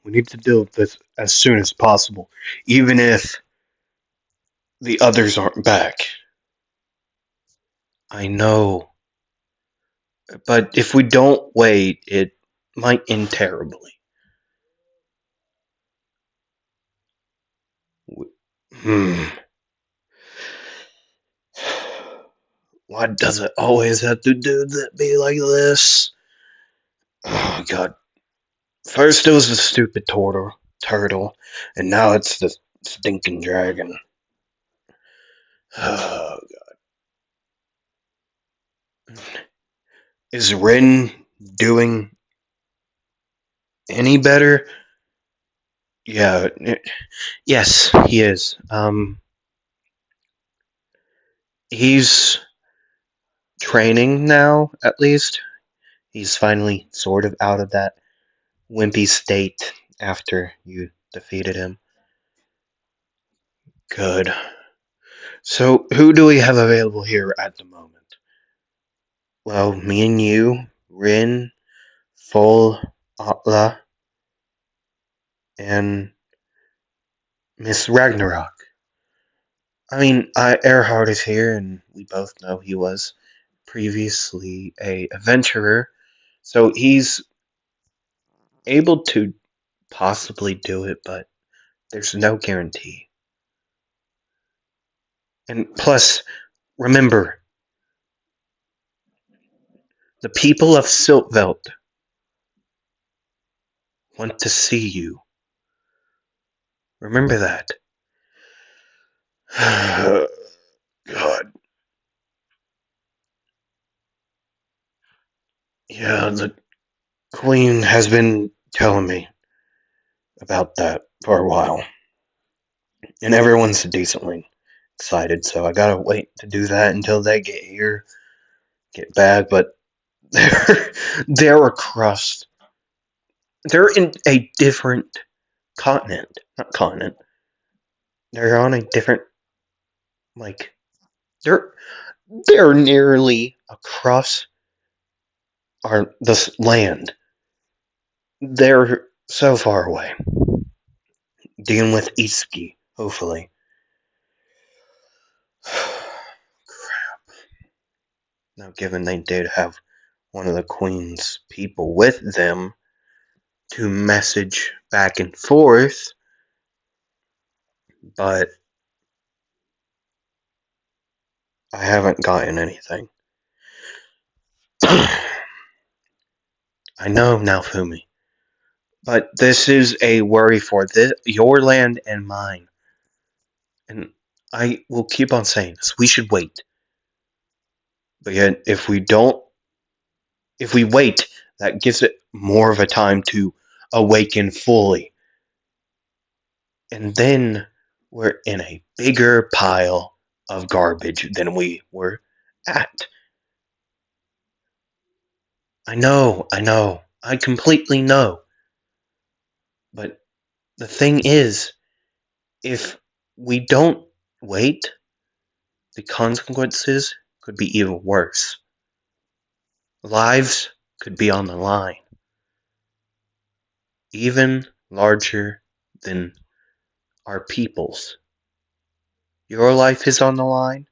We need to deal with this as soon as possible, even if the others aren't back. I know, but if we don't wait, it might end terribly. Hmm. Why does it always have to be like this? Oh god. First it was the stupid turtle, and now it's the stinking dragon. Oh, is Rin doing any better? Yeah, yes, he is. He's training now, at least. He's finally sort of out of that wimpy state after you defeated him. Good. So, who do we have available here at the moment? Well, me and you, Rin, Full, Atla, and Miss Ragnarok. I mean, Erhard is here, and we both know he was previously a adventurer, so he's able to possibly do it, but there's no guarantee. And plus, remember, the people of Siltveld want to see you. Remember that. God. Yeah, the Queen has been telling me about that for a while. And everyone's decently excited, so I gotta wait to do that until they get here, get back, but they're across. They're in a different continent. Not continent. They're on a different, like, they're they're nearly across this land. They're so far away. Dealing with Iski, hopefully. Now, given they did have one of the Queen's people with them to message back and forth, but I haven't gotten anything. I know, Naofumi, but this is a worry for your land and mine. And I will keep on saying this. We should wait. But yet, if we wait, that gives it more of a time to awaken fully. And then we're in a bigger pile of garbage than we were at. I know, I completely know. But the thing is, if we don't wait, the consequences could be even worse. Lives could be on the line, even larger than our people's. Your life is on the line.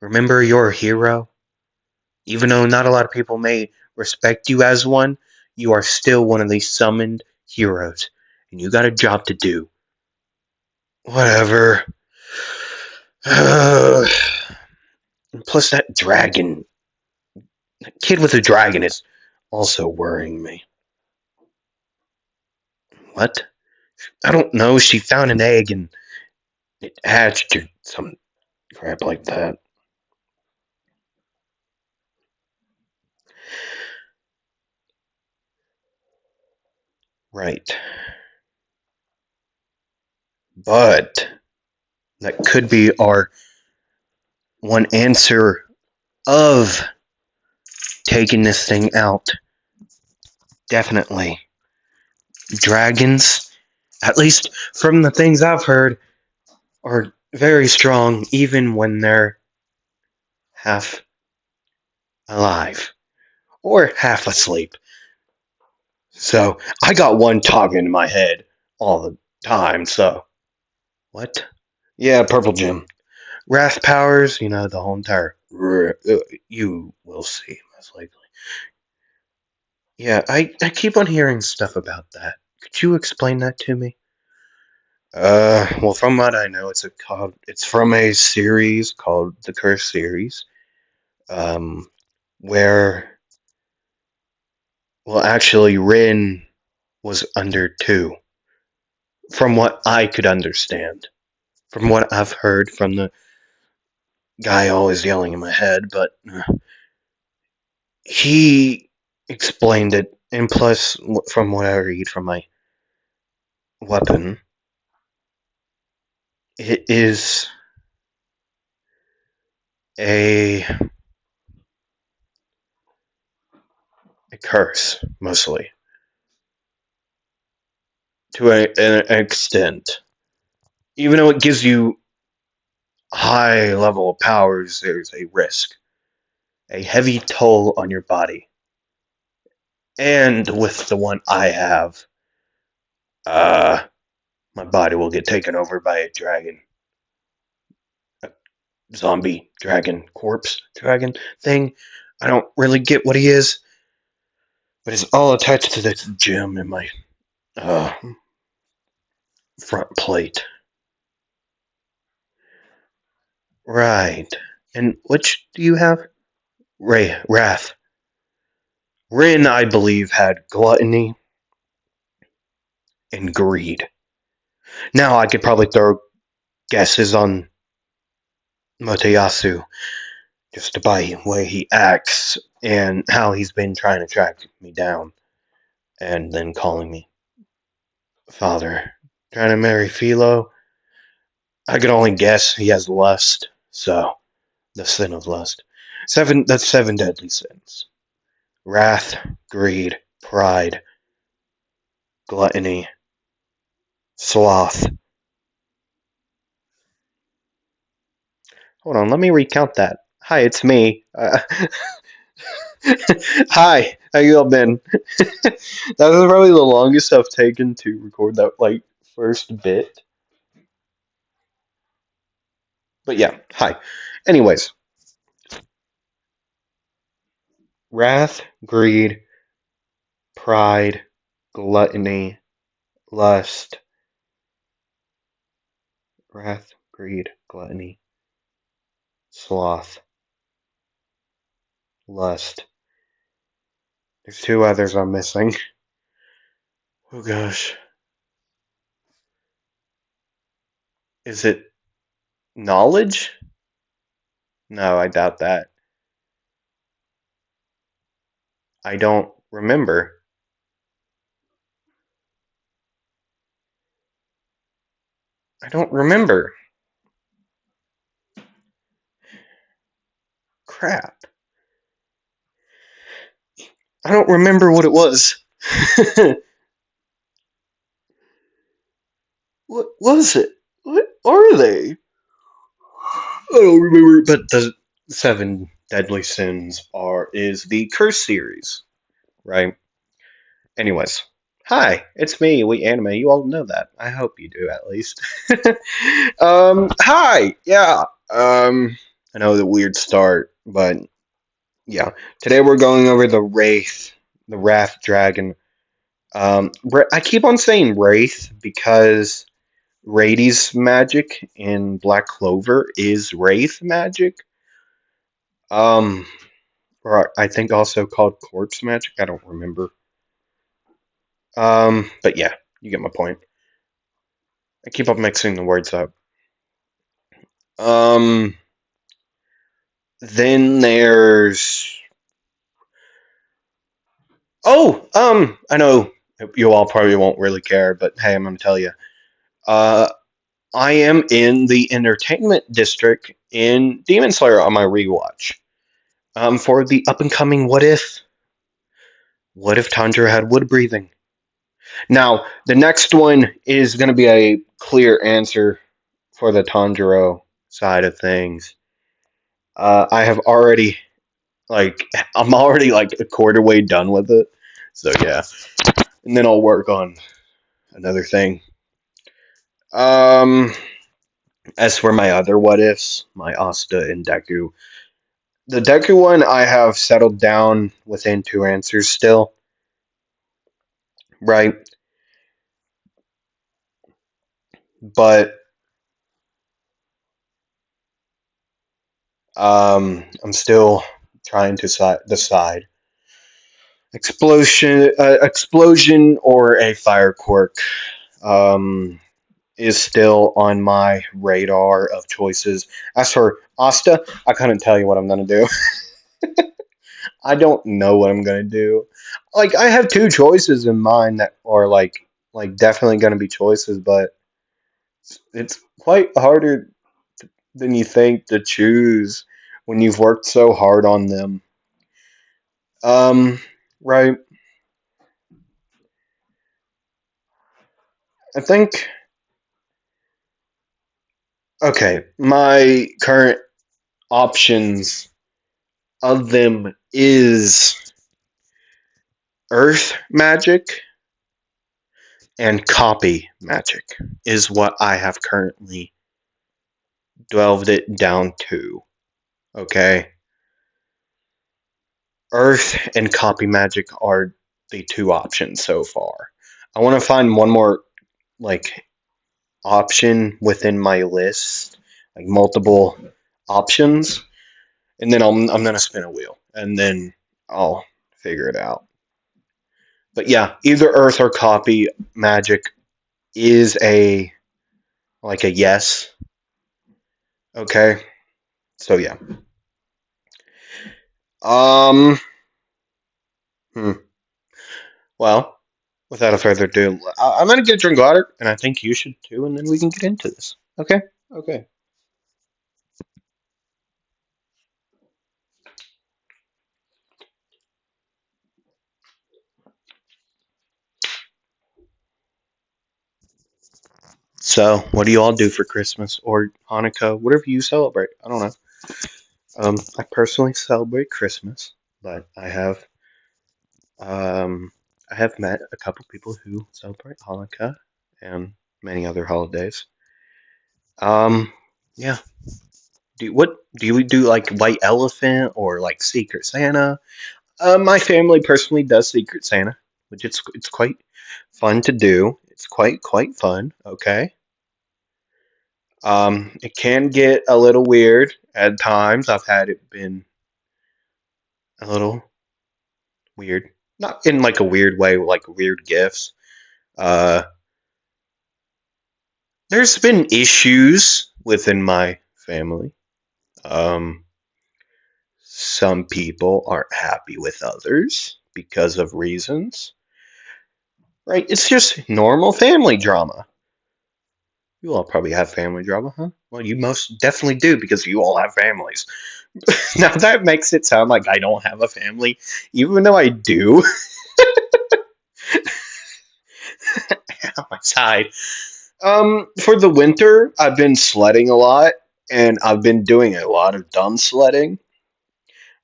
Remember, you're a hero. Even though not a lot of people may respect you as one, you are still one of these summoned heroes, and you got a job to do. Whatever. Plus, that dragon. That kid with the dragon is also worrying me. What? I don't know. She found an egg and it hatched or some crap like that. Right. But that could be our one answer of taking this thing out. Definitely. Dragons, at least from the things I've heard, are very strong even when they're half alive or half asleep. So I got one talking in my head all the time. So what? Yeah, purple gem. Wrath powers. The whole entire. You will see most likely. Yeah, I keep on hearing stuff about that. Could you explain that to me? Well, from what I know, it's from a series called the Curse series, um, where, well, actually, Rin was under two, from what I could understand, from what I've heard from the guy always yelling in my head, but he explained it, and plus, from what I read from my weapon, it is a curse, mostly, to an extent. Even though it gives you high level of powers, there's a risk, a heavy toll on your body. And with the one I have, uh, my body will get taken over by a dragon, a zombie dragon, corpse dragon thing. I don't really get what he is, but it's all attached to this gem in my uh, front plate. Right. And which do you have? Wrath. Rin, I believe, had gluttony and greed. Now I could probably throw guesses on Motoyasu just by the way he acts and how he's been trying to track me down and then calling me father. Trying to marry Philo. I could only guess he has lust, so the sin of lust. That's seven deadly sins. Wrath, greed, pride, gluttony, sloth. Hold on, let me recount that. Hi, it's me. Hi, how you all been? That was probably the longest I've taken to record that first bit. But yeah, hi. Anyways, wrath, greed, pride, gluttony, lust. Wrath, greed, gluttony, sloth, lust. There's two others I'm missing. Oh gosh. Is it knowledge? No, I doubt that. I don't remember. I don't remember. Crap. I don't remember what it was. What was it? What are they? I don't remember. But the seven deadly sins is the curse series, right? Anyways, hi, it's me, We Anime. You all know that. I hope you do at least. Hi, yeah. I know the weird start, but yeah. Today we're going over the Wrath Dragon. I keep on saying Wraith because Rady's magic in Black Clover is Wraith magic. Or I think also called Corpse magic. I don't remember. But yeah, you get my point. I keep on mixing the words up. Um, then there's I know you all probably won't really care, but hey, I'm gonna tell you. Uh, I am in the entertainment district in Demon Slayer on my rewatch. For the up and coming What If? What if Tanjiro had wood breathing? Now, the next one is going to be a clear answer for the Tanjiro side of things. I have I'm already like a quarter way done with it. So yeah. and then I'll work on another thing. Um, as for my other what ifs, my Asta and Deku, the Deku one I have settled down within two answers still, right? But I'm still trying to decide explosion or a fire quirk. Um, is still on my radar of choices. As for Asta, I couldn't tell you what I'm gonna do. I don't know what I'm gonna do. Like I have two choices in mind that are like definitely gonna be choices, but it's quite harder than you think to choose when you've worked so hard on them. Um, right. I think okay, my current options of them is Earth magic and copy magic is what I have currently delved it down to. Okay? Earth and copy magic are the two options so far. I want to find one more like option within my list, like multiple options, and then I'm gonna spin a wheel, and then I'll figure it out. But yeah, either Earth or copy magic is a like a yes. Okay, so yeah. Um. Hmm. Well, without a further ado, I'm gonna get a drink of water, and I think you should too, and then we can get into this. Okay. Okay. So, what do you all do for Christmas or Hanukkah, whatever you celebrate? I don't know. I personally celebrate Christmas, but um, I have met a couple people who celebrate Hanukkah and many other holidays. Um, yeah. Do you do like White Elephant or like Secret Santa? My family personally does Secret Santa, which it's quite fun to do. It's quite fun. Okay. It can get a little weird at times. I've had it been a little weird, not in like a weird way, like weird gifts. Uh, there's been issues within my family. Um, some people aren't happy with others because of reasons. Right? It's just normal family drama. You all probably have family drama, huh? Well, you most definitely do because you all have families. Now that makes it sound like I don't have a family, even though I do on my side. For the winter, I've been sledding a lot, and I've been doing a lot of dumb sledding.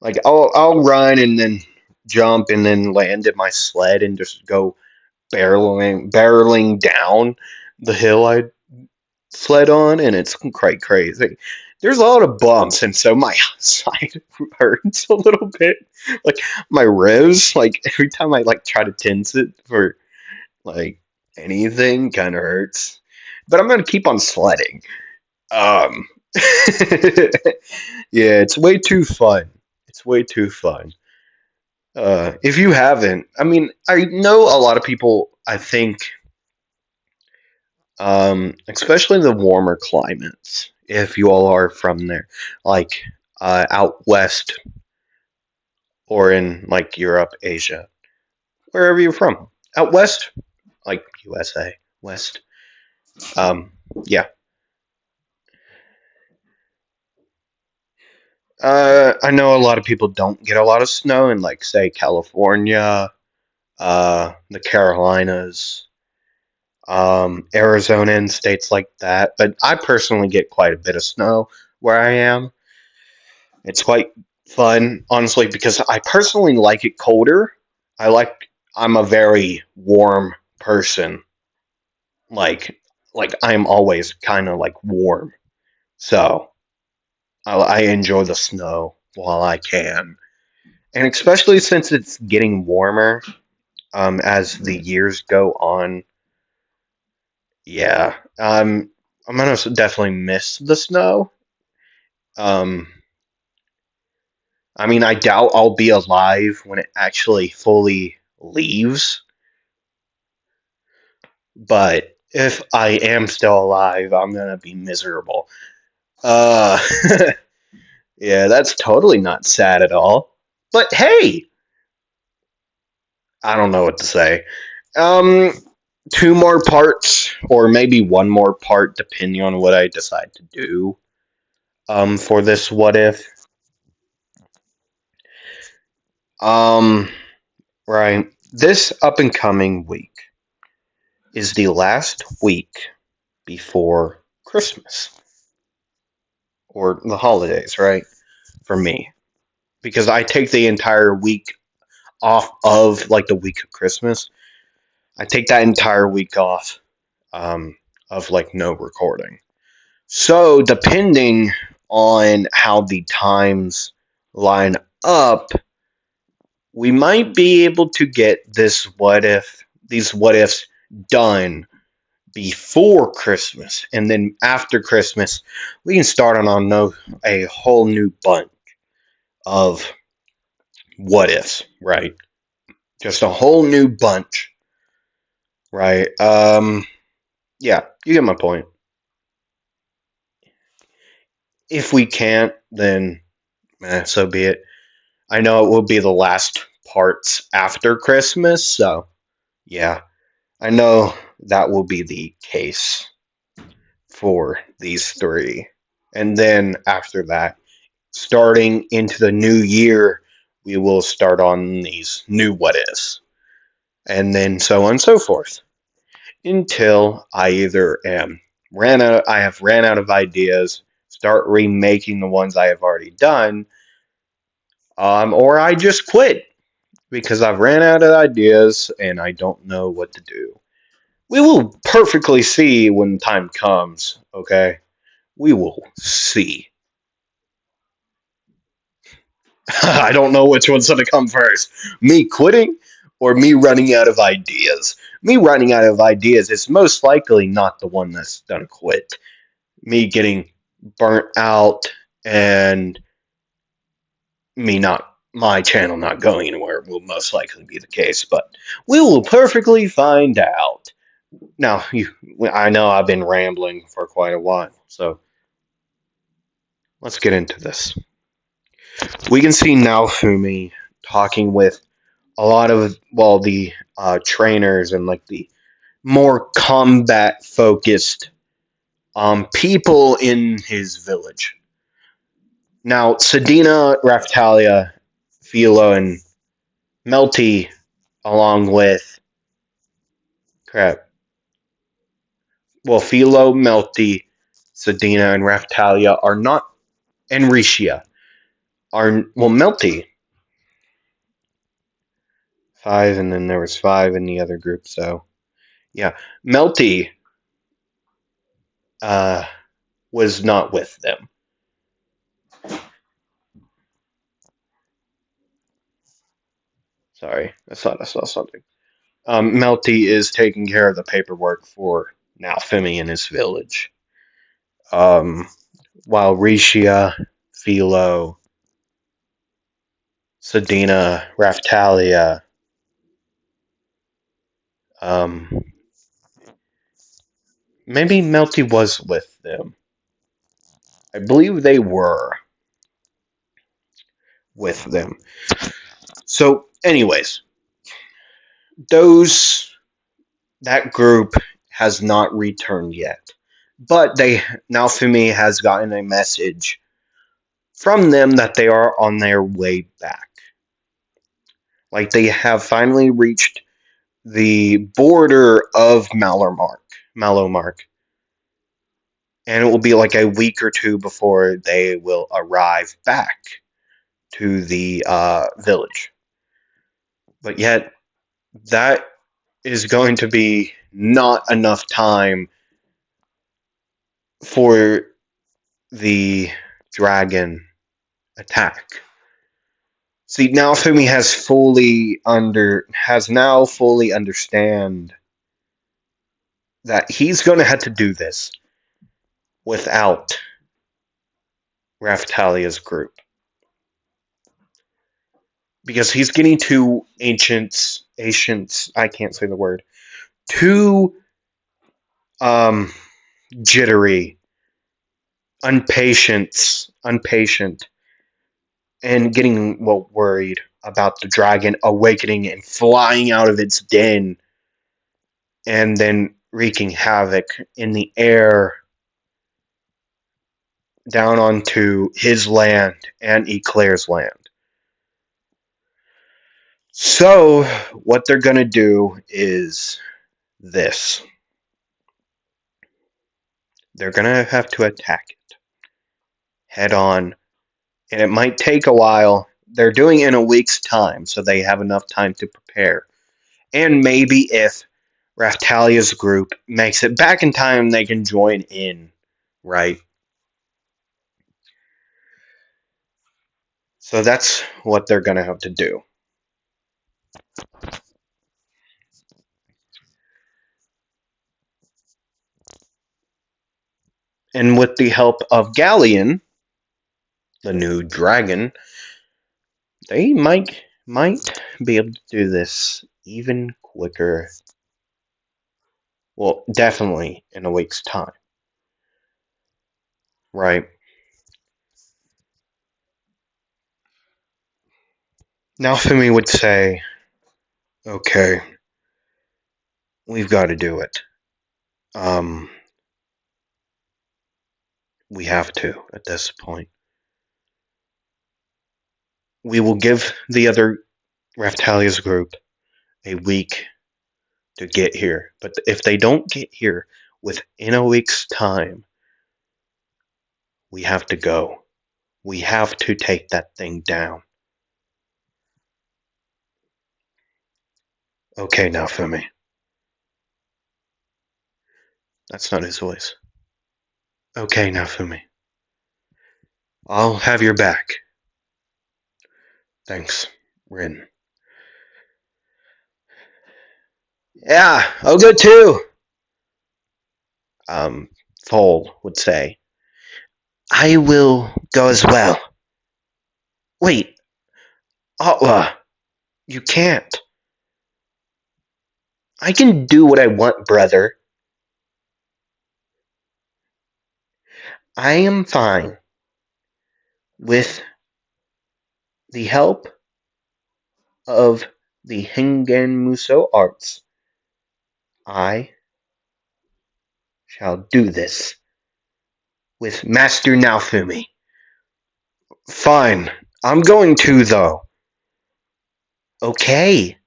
Like I'll run and then jump and then land in my sled and just go barreling down the hill I sled on, and it's quite crazy. There's a lot of bumps, and so my side hurts a little bit. Like my ribs, like every time I like try to tense it for like anything, kind of hurts. But I'm gonna keep on sledding. Um, yeah, it's way too fun. It's way too fun. If you haven't, I mean, I know a lot of people. I think especially the warmer climates, if you all are from there, like out west or in like Europe, Asia, wherever you're from, out west, like USA, West. Um, yeah. I know a lot of people don't get a lot of snow in, like, say, California, the Carolinas, Arizona, and states like that. But I personally get quite a bit of snow where I am. It's quite fun, honestly, because I personally like it colder. I like I'm a very warm person. Like I'm always kind of like warm. So I enjoy the snow while I can, and especially since it's getting warmer as the years go on. Yeah, I'm gonna definitely miss the snow. Um, I mean, I doubt I'll be alive when it actually fully leaves, but if I am still alive, I'm gonna be miserable. Uh, yeah, that's totally not sad at all. But hey, I don't know what to say. Um, two more parts, or maybe one more part, depending on what I decide to do. For this what if. Um, right. This up and coming week is the last week before Christmas or the holidays, right? For me, because I take the entire week off of like the week of Christmas. I take that entire week off of like no recording. So depending on how the times line up, we might be able to get these what ifs done before Christmas, and then after Christmas, we can start on a whole new bunch of what ifs, right? Just a whole new bunch, right? Yeah, you get my point. If we can't, then so be it. I know it will be the last parts after Christmas, so yeah, I know that will be the case for these three. And then after that, starting into the new year, we will start on these new what ifs. And then so on and so forth. Until I either I have ran out of ideas, start remaking the ones I have already done, or I just quit because I've ran out of ideas and I don't know what to do. We will perfectly see when time comes, okay? We will see. I don't know which one's going to come first. Me quitting or me running out of ideas? Me running out of ideas is most likely not the one that's going to quit. Me getting burnt out and my channel not going anywhere will most likely be the case, but we will perfectly find out. Now, I know I've been rambling for quite a while, so let's get into this. We can see Naofumi talking with a lot of, well, the trainers and like the more combat focused people in his village. Now, Sedina, Raftalia, Philo, and Melty, along with crap. Well, Philo, Melty, Sedina, and Raftalia are not, and Rishia are, well, Melty, five, and then there was five in the other group, so yeah. Melty uh, was not with them. Sorry, I thought I saw something. Melty is taking care of the paperwork for Naofumi in his village. Um, while Rishia, Philo, Sedina, Raftalia, um, maybe Melty was with them. I believe they were with them. So, anyways, those that group has not returned yet, but Naofumi has gotten a message from them that they are on their way back. Like they have finally reached the border of Malomark, and it will be like a week or two before they will arrive back to the village. But yet, that is going to be not enough time for the dragon attack. See, Naofumi has now fully understand that he's going to have to do this without Raphtalia's group, because he's getting too ancients. I can't say the word. Too jittery, impatient, and getting worried about the dragon awakening and flying out of its den, and then wreaking havoc in the air down onto his land and Eclair's land. So, what they're going to do is this. They're going to have to attack it head on, and it might take a while. They're doing it in a week's time, so they have enough time to prepare. And maybe if Raphtalia's group makes it back in time, they can join in, right? So that's what they're going to have to do. And with the help of Galleon, the new dragon, they might be able to do this even quicker. Well, definitely in a week's time. Right. Now Fumi would say, okay, we've got to do it. We have to at this point. We will give the other Raphtalia's group a week to get here. But if they don't get here within a week's time, we have to go. We have to take that thing down. Okay, now Fumi. That's not his voice. Okay, now Fumi. I'll have your back. Thanks, Rin. Yeah, I'll go too. Foal would say. I will go as well. Wait, Atla, you can't. I can do what I want, brother. I am fine. With the help of the Hengen Muso arts, I shall do this with Master Naofumi. Fine, I'm going to, though. Okay.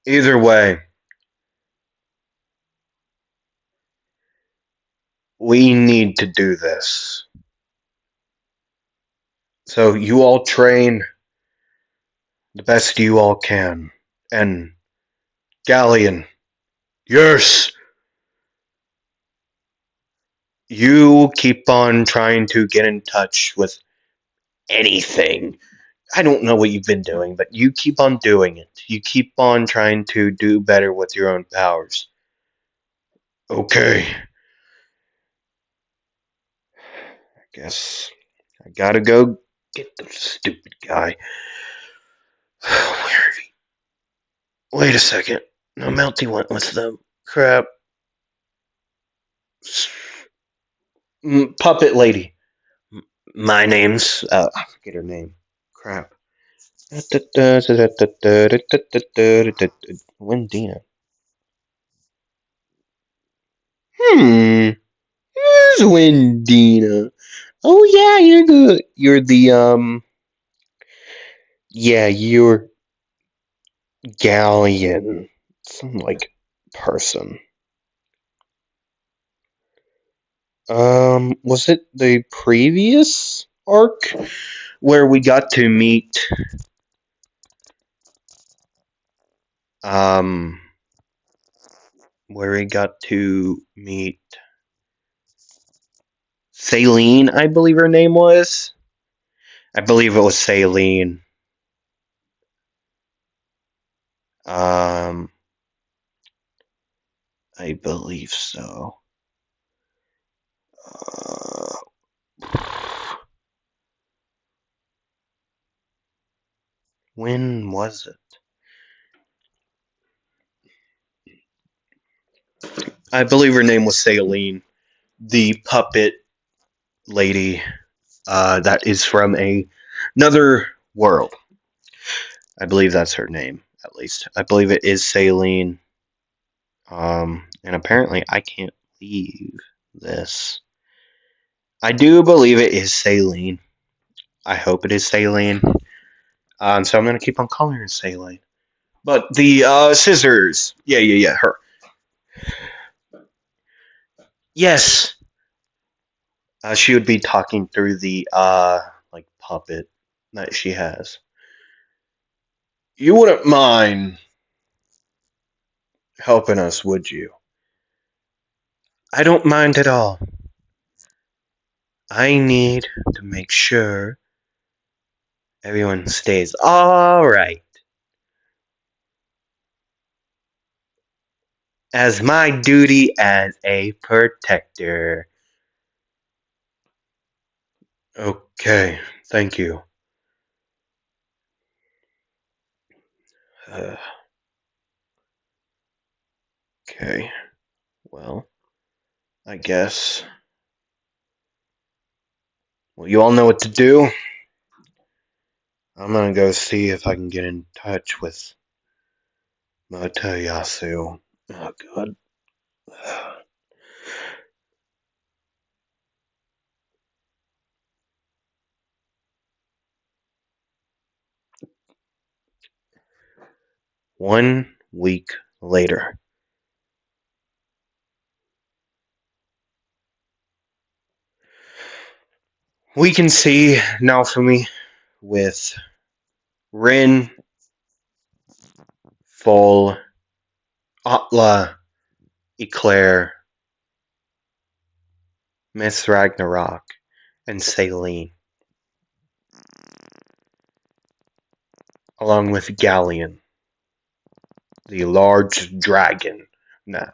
Either way, we need to do this. So you all train the best you all can. And Galleon, yes! You keep on trying to get in touch with anything. I don't know what you've been doing, but you keep on doing it. You keep on trying to do better with your own powers. Okay. I guess I gotta go get the stupid guy. Where is he? Wait a second. No, Melty went with them. Crap. Puppet lady. My name's I forget her name. Crap. Wendina. Where's Wendina? Oh yeah, you're the yeah, you're Galleon. Some person. Was it the previous arc where we got to meet, um, where we got to meet Saline, I believe her name was? I believe it was Saline. Um, I believe so. Uh, when was it? I believe her name was Saline, the puppet lady that is from another world. I believe that's her name, at least. I believe it is Saline. And apparently I can't leave this. I do believe it is Saline. I hope it is Saline. So I'm gonna keep on calling her Saline. But the scissors. Yeah, her. Yes. She would be talking through the like puppet that she has. You wouldn't mind helping us, would you? I don't mind at all. I need to make sure everyone stays alright. As my duty as a protector. Okay, thank you. Uh, okay, well, I guess. Well, you all know what to do. I'm gonna go see if I can get in touch with Motoyasu. Oh, God. 1 week later. We can see Naofumi with Rin, Full, Atla, Eclair, Miss Ragnarok, and Saline, along with Galleon, the large dragon now.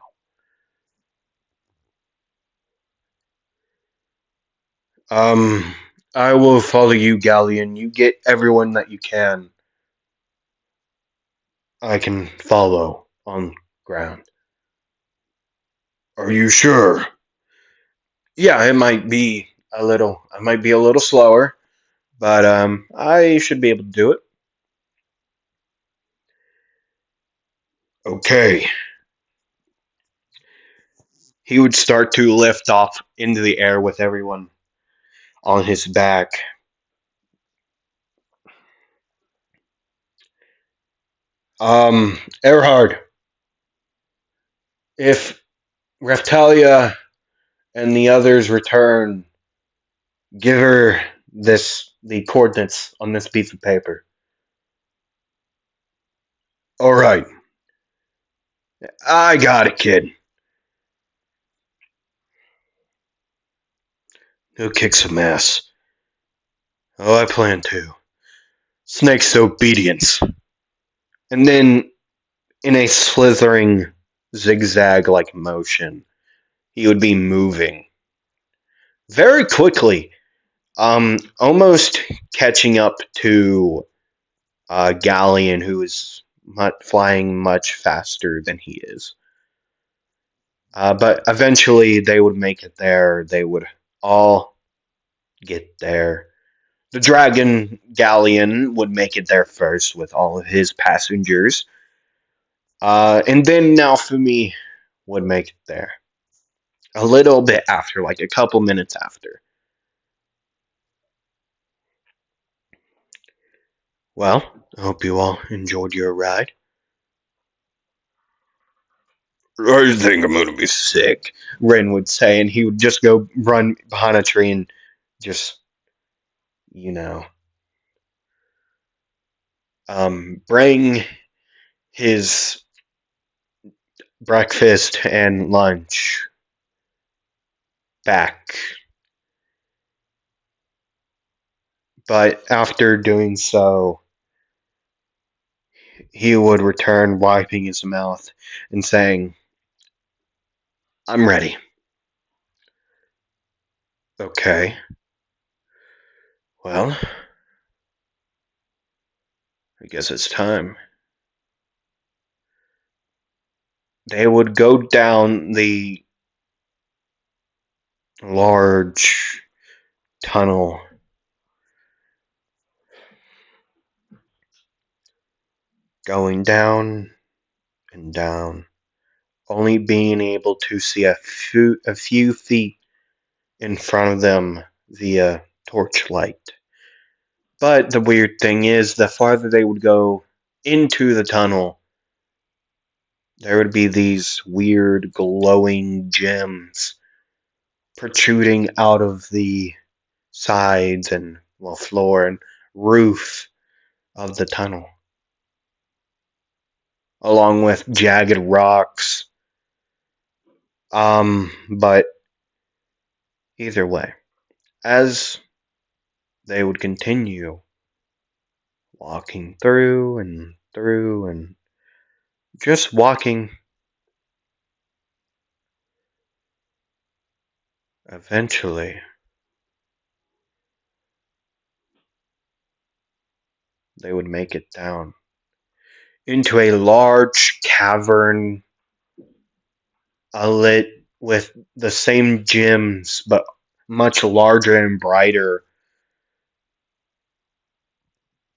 Um, I will follow you, Galleon. You get everyone that you can. I can follow on ground. Are you sure? Yeah, I might be a little slower, but I should be able to do it. Okay. He would start to lift off into the air with everyone on his back. Erhard, if Raftalia and the others return, give her the coordinates on this piece of paper. All right. I got it, kid. Go kick some ass. Oh, I plan to. Snake's obedience. And then, in a slithering, zigzag-like motion, he would be moving very quickly, almost catching up to Galleon, who is flying much faster than he is. But eventually, they would make it there. They would all get there. The Dragon Galleon would make it there first with all of his passengers. And then Naofumi would make it there. A little bit after, like a couple minutes after. Well, I hope you all enjoyed your ride. I think I'm gonna be sick, Ren would say, and he would just go run behind a tree and just, you know, bring his breakfast and lunch back. But after doing so, he would return wiping his mouth and saying, I'm ready. Okay, well, I guess it's time. They would go down the large tunnel, going down and down, only being able to see a few feet in front of them via torchlight. But the weird thing is, the farther they would go into the tunnel, there would be these weird glowing gems protruding out of the sides and, well, floor and roof of the tunnel, along with jagged rocks. But either way, as they would continue walking through and just walking, eventually they would make it down into a large cavern, lit with the same gems, but much larger and brighter.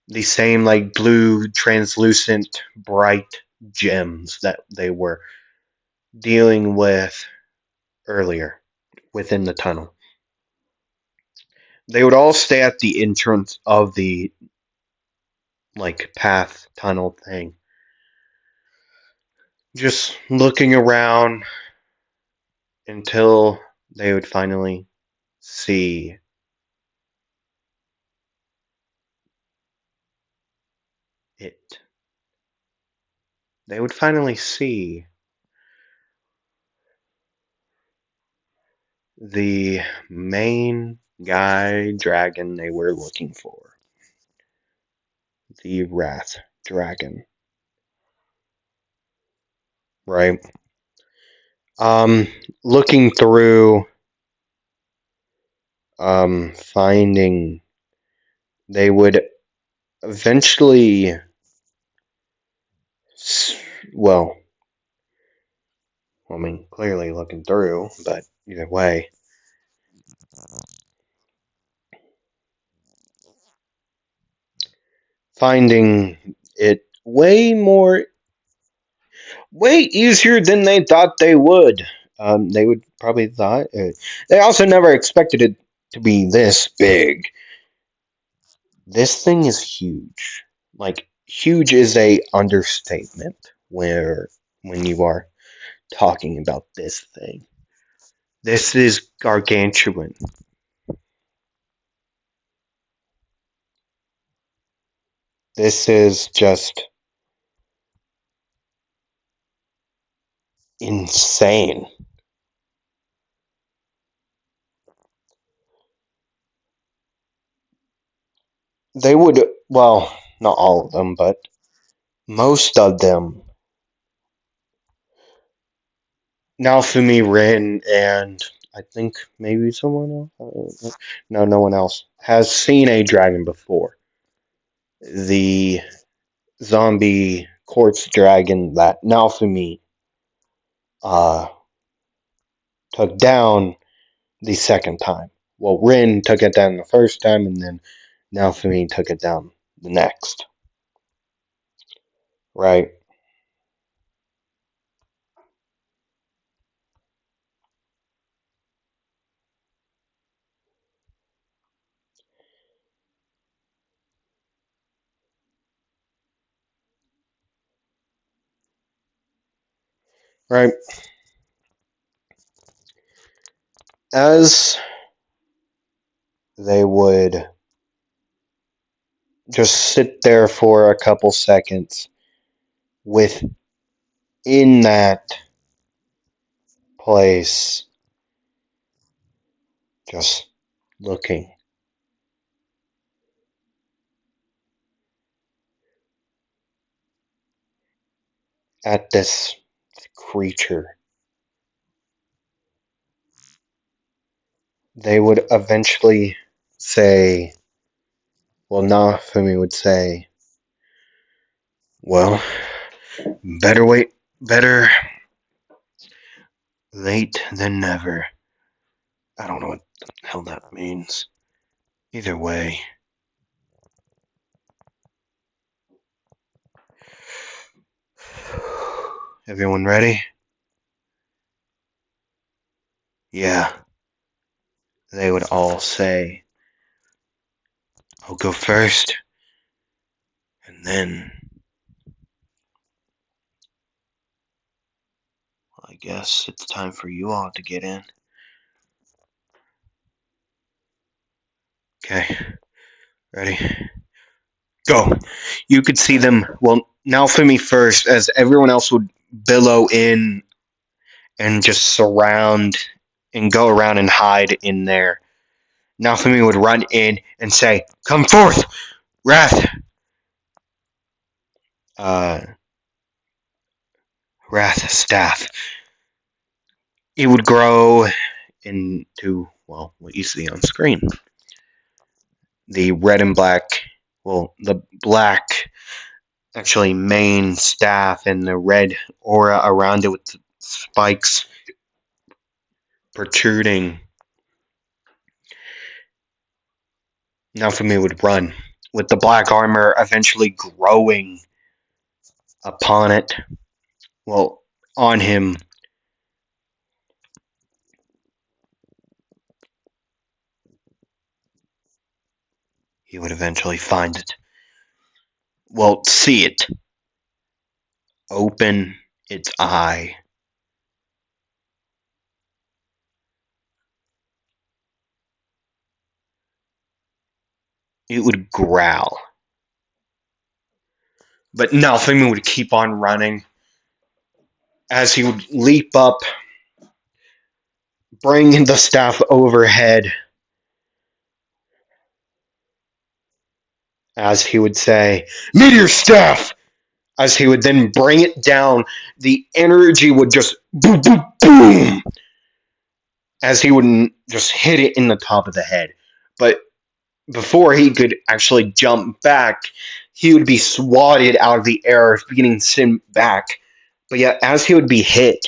The same, like, blue, translucent, bright gems that they were dealing with earlier within the tunnel. They would all stay at the entrance of the, like, path tunnel thing, just looking around until they would finally see it. They would finally see the main guy dragon they were looking for. The Wrath Dragon. Right? Um, Looking through, finding they would eventually, well, I mean, clearly looking through, but either way, finding it way easier than they thought they would. They would probably thought. They also never expected it to be this big. This thing is huge. Like, huge is a understatement where when you are talking about this thing. This is gargantuan. This is just insane. They would, well, not all of them, but most of them. Naofumi, Rin, and I think maybe someone else. No, no one else has seen a dragon before. The zombie quartz dragon that Naofumi uh, took down the second time. Well, Rin took it down the first time, and then Naofumi took it down the next. Right? Right? As they would just sit there for a couple seconds within that place, just looking at this creature, they would eventually say, well, Naofumi would say, well, better late than never. I don't know what the hell that means. Either way. Everyone ready? Yeah, they would all say, I'll go first, and then I guess it's time for you all to get in. Okay, ready? Go. You could see them, well, now for me first, as everyone else would billow in and just surround and go around and hide in there. Now for me would run in and say, come forth, Wrath! Uh, Wrath staff. It would grow into, well, what you see on screen. The red and black, well, the black actually main staff and the red aura around it with the spikes protruding. Now for me would run with the black armor eventually growing upon it. Well, on him. He would eventually find it. Well, see it. Open its eye. It would growl. But Naofumi would keep on running as he would leap up, bring the staff overhead, as he would say, Meteor Staff! As he would then bring it down, the energy would just boom, boom, boom, as he would just hit it in the top of the head. But before he could actually jump back, he would be swatted out of the air, being sent back. But yet, as he would be hit,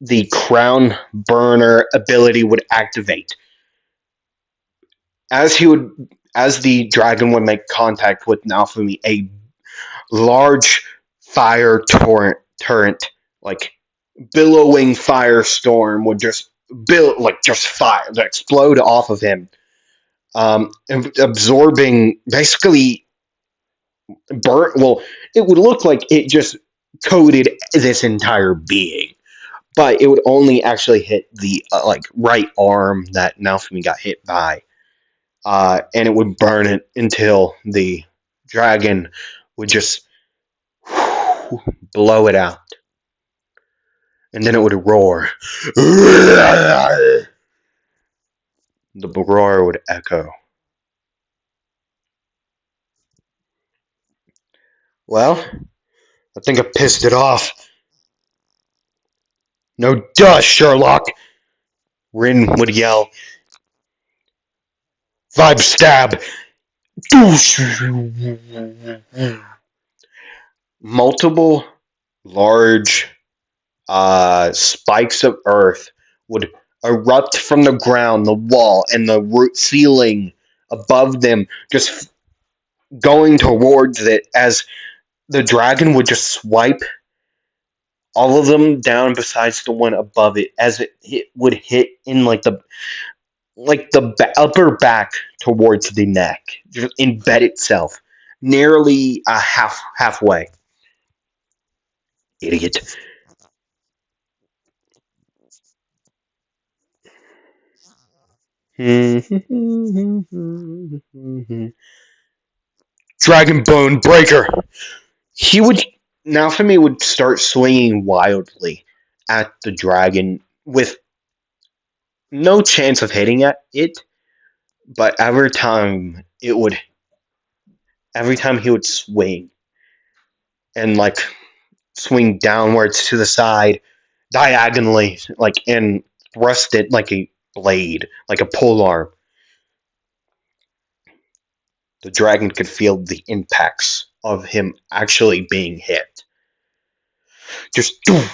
the crown burner ability would activate. As the dragon would make contact with Naofumi, a large fire torrent, like billowing firestorm, would just fire, explode off of him, absorbing basically burn. Well, it would look like it just coated this entire being, but it would only actually hit the right arm that Naofumi got hit by, and it would burn it until the dragon would just blow it out, and then it would roar. The roar would echo. Well, I think I pissed it off. No duh, Sherlock! Rin would yell. Vibe stab! Multiple large spikes of earth would erupt from the ground, the wall, and the root ceiling above them, just going towards it as the dragon would just swipe all of them down besides the one above it, as it would hit in the upper back towards the neck, just embed itself nearly halfway. Idiot. Dragon Bone Breaker. He would Naofumi would start swinging wildly at the dragon with no chance of hitting it, but every time he would swing and like swing downwards to the side diagonally, like and thrust it like a blade, like a pole arm. The dragon could feel the impacts of him actually being hit. Just doo,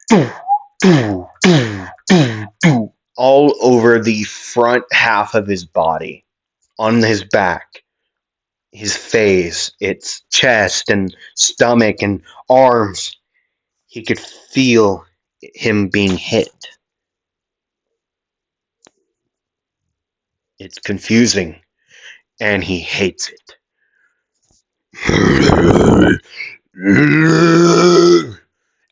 doo, doo, doo, doo, doo, all over the front half of his body, on his back, his face, its chest and stomach and arms. He could feel him being hit. It's confusing, and he hates it.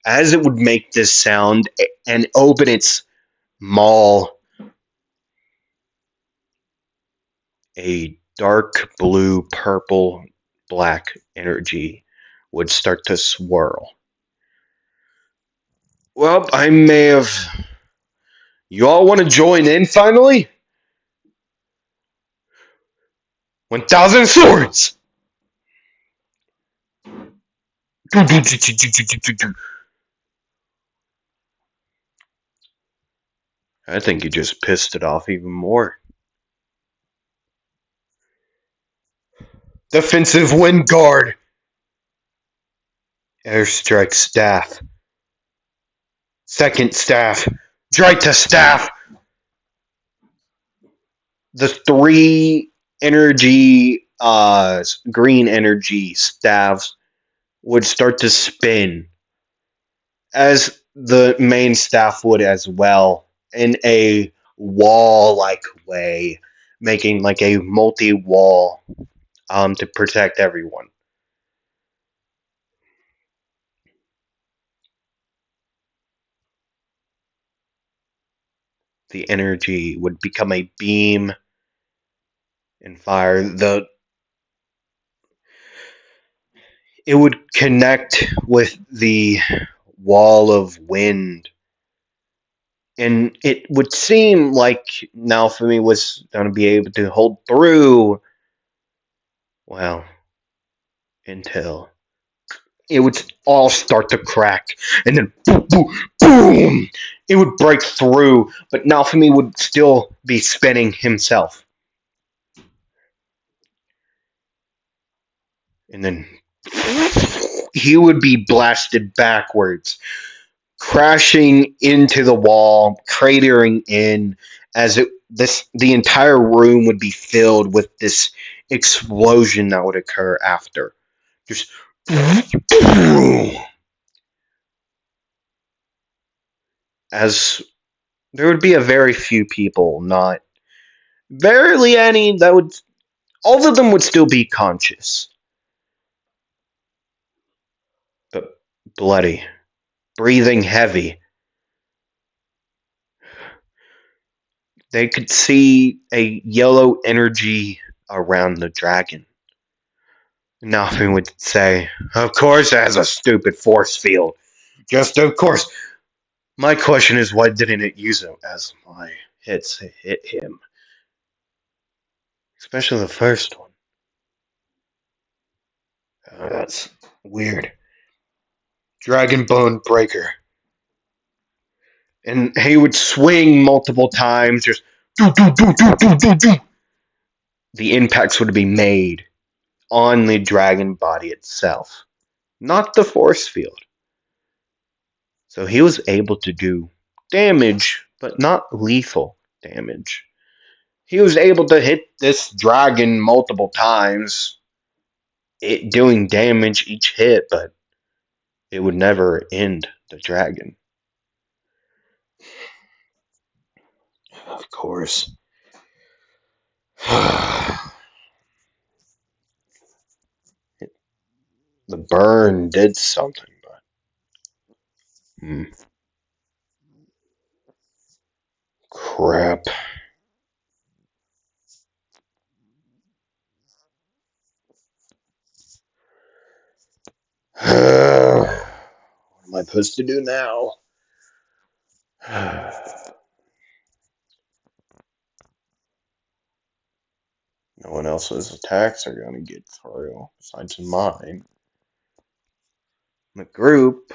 As it would make this sound and open its maw, a dark blue, purple, black energy would start to swirl. Well, I may have. You all want to join in finally? 1,000 swords! I think you just pissed it off even more. Defensive wind guard. Airstrike staff. Second staff. Drita staff. The three energy, green energy staffs would start to spin as the main staff would as well in a wall-like way, making like a multi-wall to protect everyone. The energy would become a beam and fire. It would connect with the wall of wind, and it would seem like Naofumi was going to be able to hold through. Well, until it would all start to crack, and then boom, boom, boom, it would break through, but Naofumi would still be spinning himself. And then he would be blasted backwards, crashing into the wall, cratering in as the entire room would be filled with this explosion that would occur after. Just as there would be a very few people, not barely any, that would all of them would still be conscious, but bloody, breathing heavy. They could see a yellow energy around the dragon. Nothing would say, of course it has a stupid force field. Just of course. My question is, why didn't it use it as my hits hit him? Especially the first one. That's weird. Dragon Bone Breaker. And he would swing multiple times, just do, do, do, do, do, do, do. The impacts would be made on the dragon body itself, not the force field. So he was able to do damage, but not lethal damage. He was able to hit this dragon multiple times, it doing damage each hit, but it would never end the dragon. Of course. The burn did something, but crap. I supposed to do now? No one else's attacks are going to get through besides mine. The group,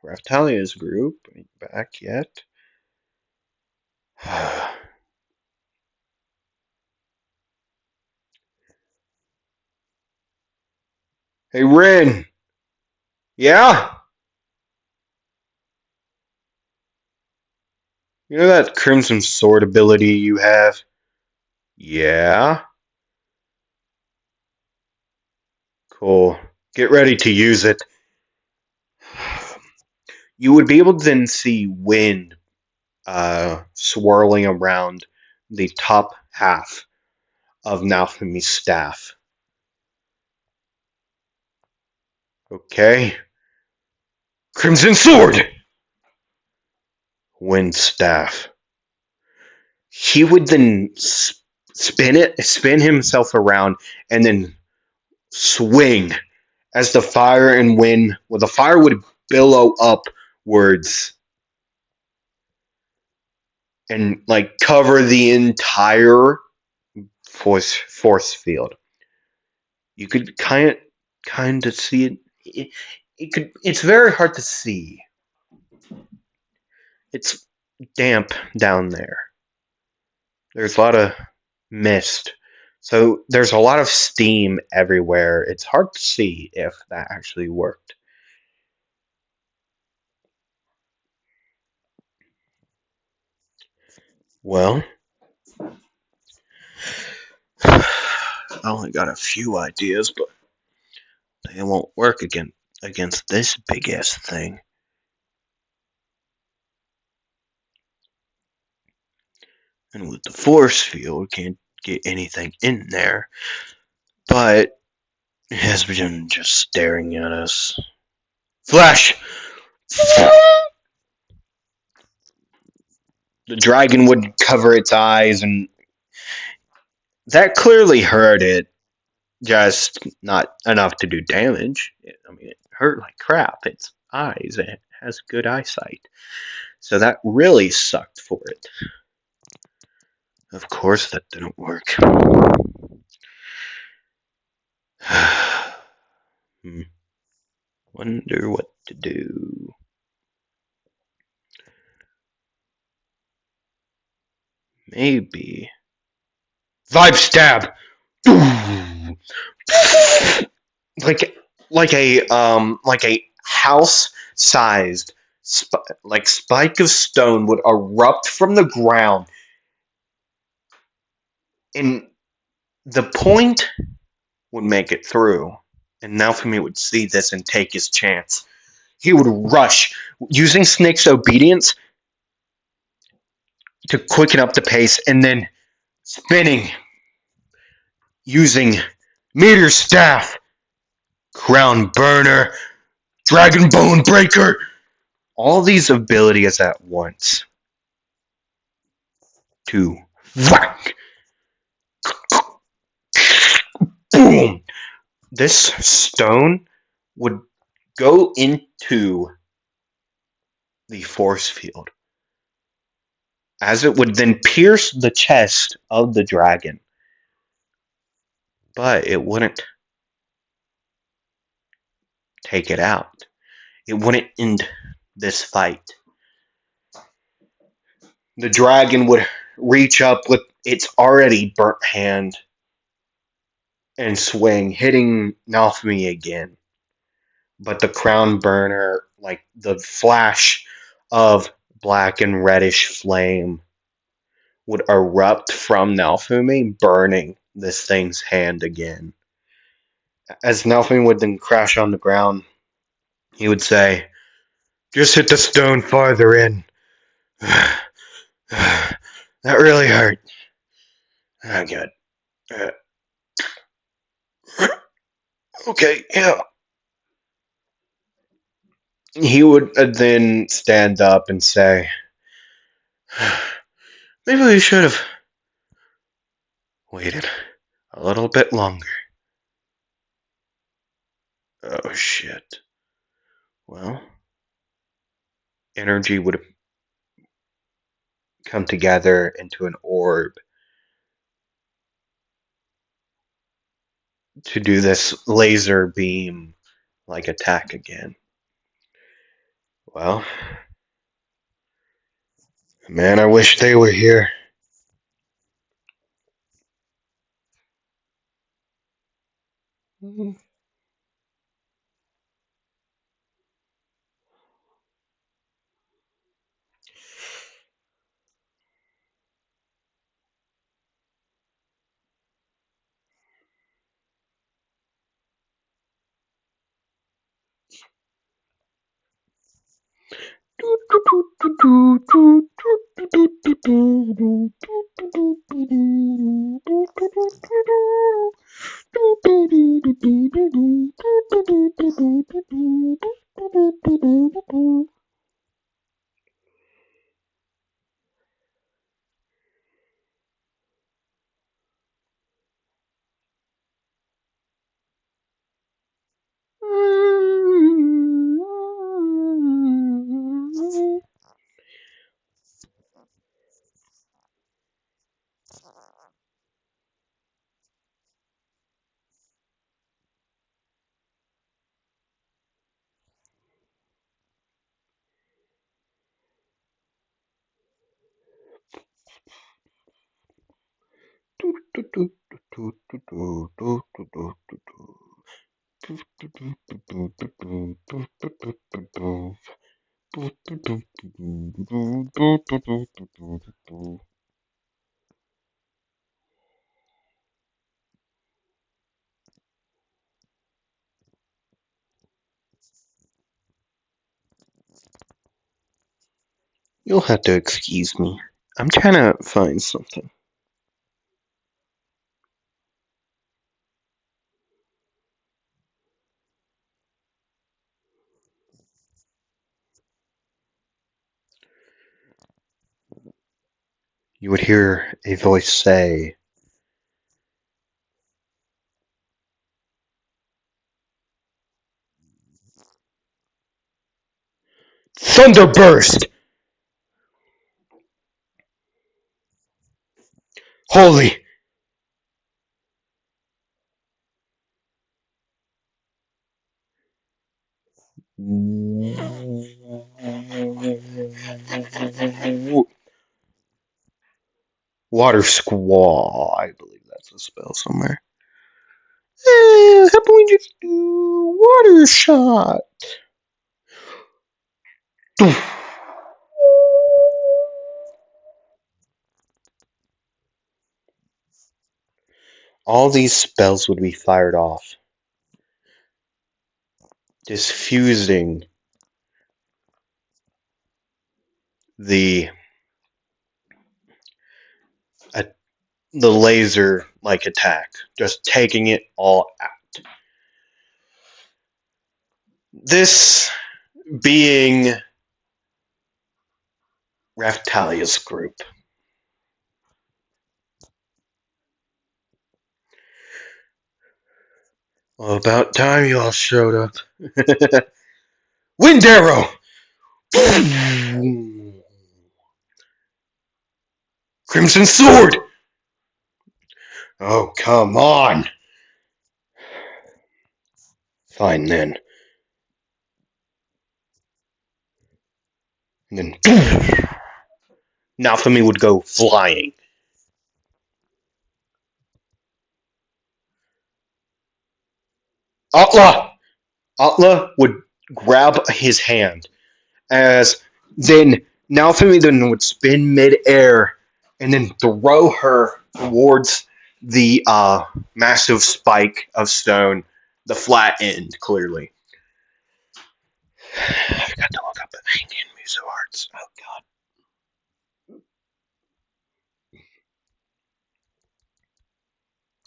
Raftalia's group, ain't back yet. Hey, Rin! Yeah? You know that Crimson Sword ability you have? Yeah? Cool. Get ready to use it. You would be able to then see wind swirling around the top half of Naofumi's staff. Okay. Crimson Sword! Wind staff. He would then spin himself around, and then swing as the fire and wind, well, the fire would billow upwards and like cover the entire force field. You could kind of see it. It could. It's very hard to see. It's damp down there. There's a lot of mist. So there's a lot of steam everywhere. It's hard to see if that actually worked. Well, I only got a few ideas, but they won't work against this big ass thing. And with the force field, we can't get anything in there. But it has been just staring at us. Flash! The dragon would cover its eyes, and that clearly hurt it. Just not enough to do damage. I mean, it hurt like crap. Its eyes, it has good eyesight. So that really sucked for it. Of course, that didn't work. Wonder what to do. Maybe. Vibe stab! like a house sized like spike of stone would erupt from the ground, and the point would make it through. And Naofumi would see this and take his chance. He would rush, using Snake's obedience to quicken up the pace, and then spinning, using Meteor Staff, Crown Burner, Dragon Bone Breaker, all these abilities at once. To whack! Boom! This stone would go into the force field, as it would then pierce the chest of the dragon. But it wouldn't take it out. It wouldn't end this fight. The dragon would reach up with its already burnt hand and swing, hitting Naofumi again. But the crown burner, like the flash of black and reddish flame, would erupt from Naofumi, burning this thing's hand again. As Naofumi would then crash on the ground, he would say, "Just hit the stone farther in." That really hurt. Oh, good. Okay, yeah. He would then stand up and say, "Maybe we should have waited a little bit longer." Oh, shit. Well, energy would come together into an orb to do this laser beam like attack again. Well, man, I wish they were here. You'll have to excuse me. I'm trying to find something. You would hear a voice say, Thunderburst! Holy! Water Squall. I believe that's a spell somewhere. How about we just do Water Shot? All these spells would be fired off, diffusing the uh, the laser like attack, just taking it all out. This being Raftalia's group. Well, about time you all showed up. Wind Arrow! Crimson Sword! Oh, come on! Fine then. And then Naofumi would go flying. Atla would grab his hand as then Naofumi then would spin midair and then throw her towards the massive spike of stone, the flat end, clearly. I forgot to look up the Indian Muso arts. Oh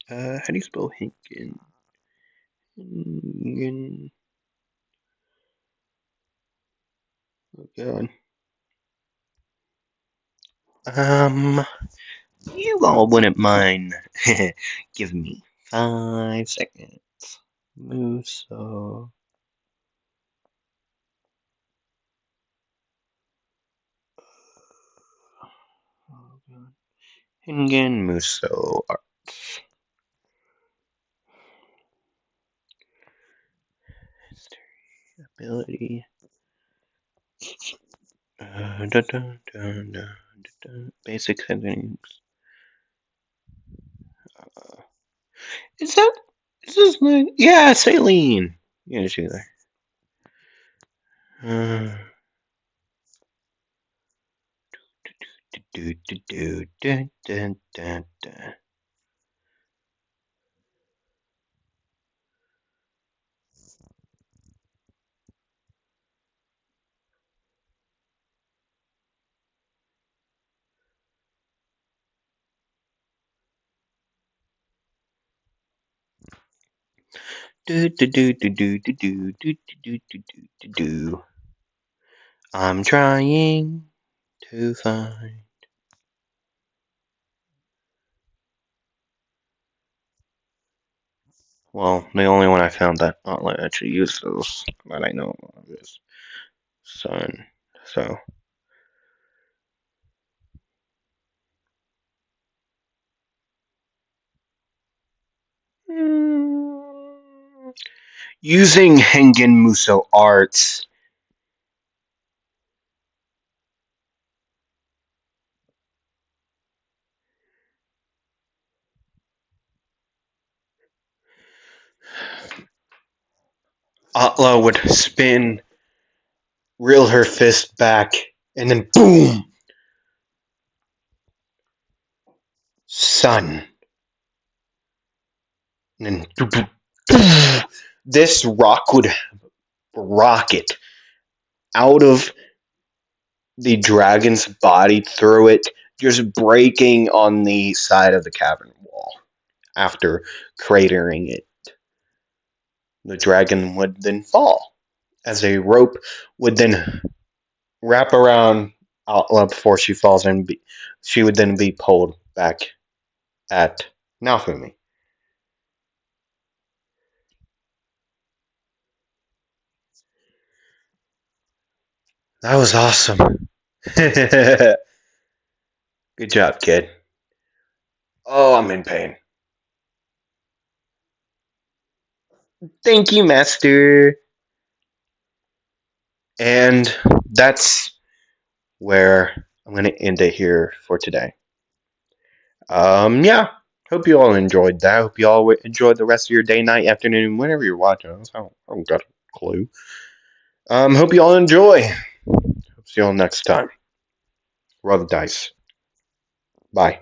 god. How do you spell Hinkin? Hinkin. Oh god. You all wouldn't mind giving me 5 seconds. Muso. Hingen Muso Arts. History, ability. Basic settings. Uh, is that? Is this my? Yeah, Saline. Yeah, she's there. Uh, do, do, do, do, do, do, do. Do, do, do, do, do, do, do, do, do, do, do, do. I'm trying to find. Well, the only one I found that Outlet actually uses that I know of is Sun. So, using Hengen Muso Arts. Atla would spin, reel her fist back, and then boom! Sun. And then this rock would rocket out of the dragon's body through it, just breaking on the side of the cavern wall after cratering it. The dragon would then fall, as a rope would then wrap around Outla before she falls, and she would then be pulled back at Naofumi. That was awesome. Good job, kid. Oh, I'm in pain. Thank you, Master. And that's where I'm going to end it here for today. Yeah. Hope you all enjoyed that. Hope you all enjoyed the rest of your day, night, afternoon, whenever you're watching us. I don't got a clue. Hope you all enjoy. Hope see you all next time. Roll the dice. Bye.